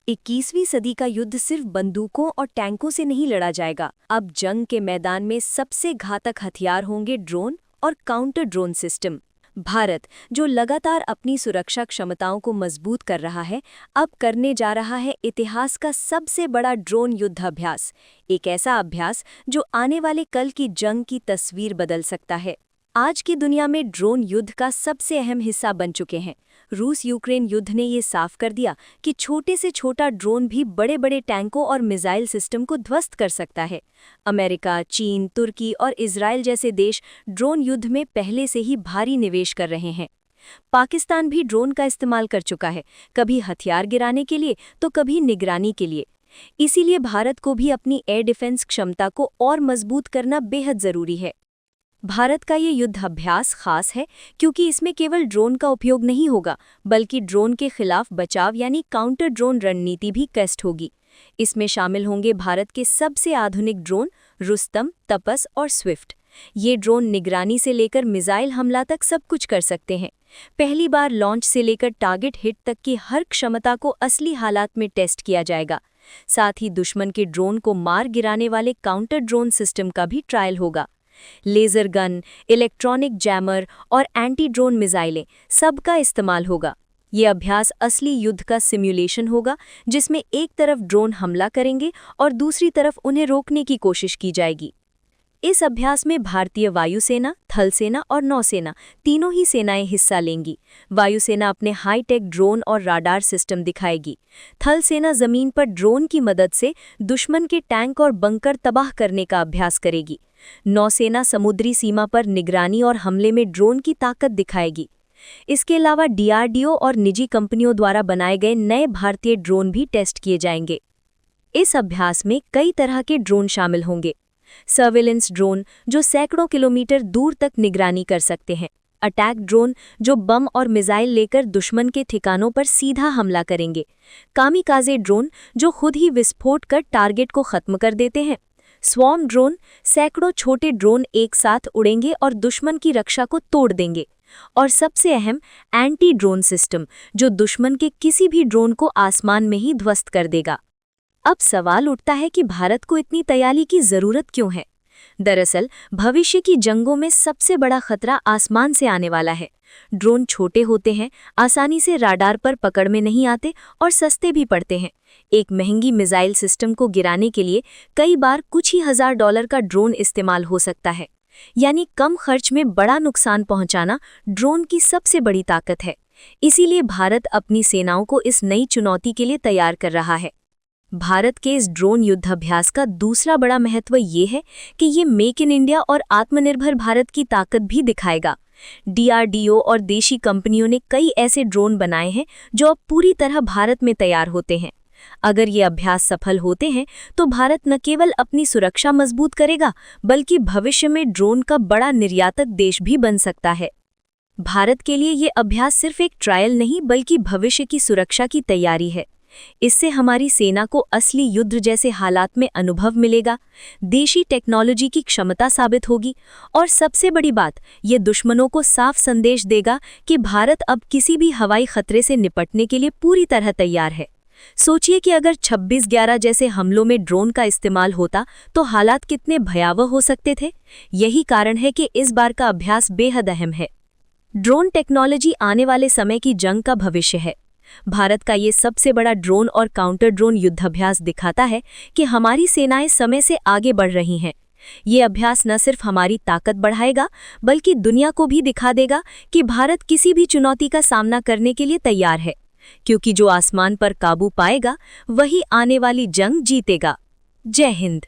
21वीं सदी का युद्ध सिर्फ बंदूकों और टैंकों से नहीं लड़ा जाएगा। अब जंग के मैदान में सबसे घातक हथियार होंगे ड्रोन और काउंटर ड्रोन सिस्टम। भारत, जो लगातार अपनी सुरक्षा क्षमताओं को मजबूत कर रहा है, अब करने जा रहा है इतिहास का सबसे बड़ा ड्रोन युद्धाभ्यास। एक ऐसा अभ्यास जो आने वाले कल की जंग की तस्वीर बदल सकता है। आज की दुनिया में ड्रोन युद्ध का सबसे अहम हिस्सा बन चुके हैं। रूस यूक्रेन युद्ध ने ये साफ कर दिया कि छोटे से छोटा ड्रोन भी बड़े बड़े टैंकों और मिसाइल सिस्टम को ध्वस्त कर सकता है। अमेरिका, चीन, तुर्की और इजराइल जैसे देश ड्रोन युद्ध में पहले से ही भारी निवेश कर रहे हैं। पाकिस्तान भी ड्रोन का इस्तेमाल कर चुका है, कभी हथियार गिराने के लिए तो कभी निगरानी के लिए। इसीलिए भारत को भी अपनी एयर डिफेंस क्षमता को और मजबूत करना बेहद जरूरी है। भारत का ये युद्धाभ्यास खास है क्योंकि इसमें केवल ड्रोन का उपयोग नहीं होगा, बल्कि ड्रोन के खिलाफ बचाव यानी काउंटर ड्रोन रणनीति भी टेस्ट होगी। इसमें शामिल होंगे भारत के सबसे आधुनिक ड्रोन रुस्तम, तपस और स्विफ्ट। ये ड्रोन निगरानी से लेकर मिसाइल हमला तक सब कुछ कर सकते हैं। पहली बार लॉन्च से लेकर टारगेट हिट तक की हर क्षमता को असली हालात में टेस्ट किया जाएगा। साथ ही दुश्मन के ड्रोन को मार गिराने वाले काउंटर ड्रोन सिस्टम का भी ट्रायल होगा। लेज़र गन, इलेक्ट्रॉनिक जैमर और एंटी ड्रोन मिसाइलें सबका इस्तेमाल होगा। ये अभ्यास असली युद्ध का सिमुलेशन होगा, जिसमें एक तरफ ड्रोन हमला करेंगे और दूसरी तरफ उन्हें रोकने की कोशिश की जाएगी। इस अभ्यास में भारतीय वायुसेना, थल सेना और नौसेना तीनों ही सेनाएं हिस्सा लेंगी। वायुसेना अपने हाईटेक ड्रोन और राडार सिस्टम दिखाएगी। थल सेना जमीन पर ड्रोन की मदद से दुश्मन के टैंक और बंकर तबाह करने का अभ्यास करेगी। नौसेना समुद्री सीमा पर निगरानी और हमले में ड्रोन की ताकत दिखाएगी। इसके अलावा डीआरडीओ और निजी कंपनियों द्वारा बनाए गए नए भारतीय ड्रोन भी टेस्ट किए जाएंगे। इस अभ्यास में कई तरह के ड्रोन शामिल होंगे। सर्वेलेंस ड्रोन, जो सैकड़ों किलोमीटर दूर तक निगरानी कर सकते हैं। अटैक ड्रोन, जो बम और मिसाइल लेकर दुश्मन के ठिकानों पर सीधा हमला करेंगे। कामिकाजे ड्रोन, जो खुद ही विस्फोट कर टारगेट को खत्म कर देते हैं। स्वॉर्म ड्रोन, सैकड़ों छोटे ड्रोन एक साथ उड़ेंगे और दुश्मन की रक्षा को तोड़ देंगे। और सबसे अहम, एंटी ड्रोन सिस्टम, जो दुश्मन के किसी भी ड्रोन को आसमान में ही ध्वस्त कर देगा। अब सवाल उठता है कि भारत को इतनी तैयारी की जरूरत क्यों है? दरअसल भविष्य की जंगों में सबसे बड़ा खतरा आसमान से आने वाला है। ड्रोन छोटे होते हैं, आसानी से राडार पर पकड़ में नहीं आते और सस्ते भी पड़ते हैं। एक महंगी मिसाइल सिस्टम को गिराने के लिए कई बार कुछ ही $1000 का ड्रोन इस्तेमाल हो सकता है। यानी कम खर्च में बड़ा नुकसान पहुंचाना ड्रोन की सबसे बड़ी ताकत है। इसीलिए भारत अपनी सेनाओं को इस नई चुनौती के लिए तैयार कर रहा है। भारत के इस ड्रोन युद्धाभ्यास का दूसरा बड़ा महत्व ये है कि ये मेक इन इंडिया और आत्मनिर्भर भारत की ताकत भी दिखाएगा। डीआरडीओ और देशी कंपनियों ने कई ऐसे ड्रोन बनाए हैं जो अब पूरी तरह भारत में तैयार होते हैं। अगर ये अभ्यास सफल होते हैं तो भारत न केवल अपनी सुरक्षा मजबूत करेगा, बल्कि भविष्य में ड्रोन का बड़ा निर्यातक देश भी बन सकता है। भारत के लिए ये अभ्यास सिर्फ एक ट्रायल नहीं, बल्कि भविष्य की सुरक्षा की तैयारी है। इससे हमारी सेना को असली युद्ध जैसे हालात में अनुभव मिलेगा, देशी टेक्नोलॉजी की क्षमता साबित होगी और सबसे बड़ी बात, ये दुश्मनों को साफ संदेश देगा कि भारत अब किसी भी हवाई खतरे से निपटने के लिए पूरी तरह तैयार है। सोचिए कि अगर 26/11 जैसे हमलों में ड्रोन का इस्तेमाल होता तो हालात कितने भयावह हो सकते थे। यही कारण है कि इस बार का अभ्यास बेहद अहम है। ड्रोन टेक्नोलॉजी आने वाले समय की जंग का भविष्य है। भारत का ये सबसे बड़ा ड्रोन और काउंटर ड्रोन युद्धाभ्यास दिखाता है कि हमारी सेनाएं समय से आगे बढ़ रही हैं। ये अभ्यास न सिर्फ हमारी ताकत बढ़ाएगा, बल्कि दुनिया को भी दिखा देगा कि भारत किसी भी चुनौती का सामना करने के लिए तैयार है, क्योंकि जो आसमान पर काबू पाएगा वही आने वाली जंग जीतेगा। जय हिंद।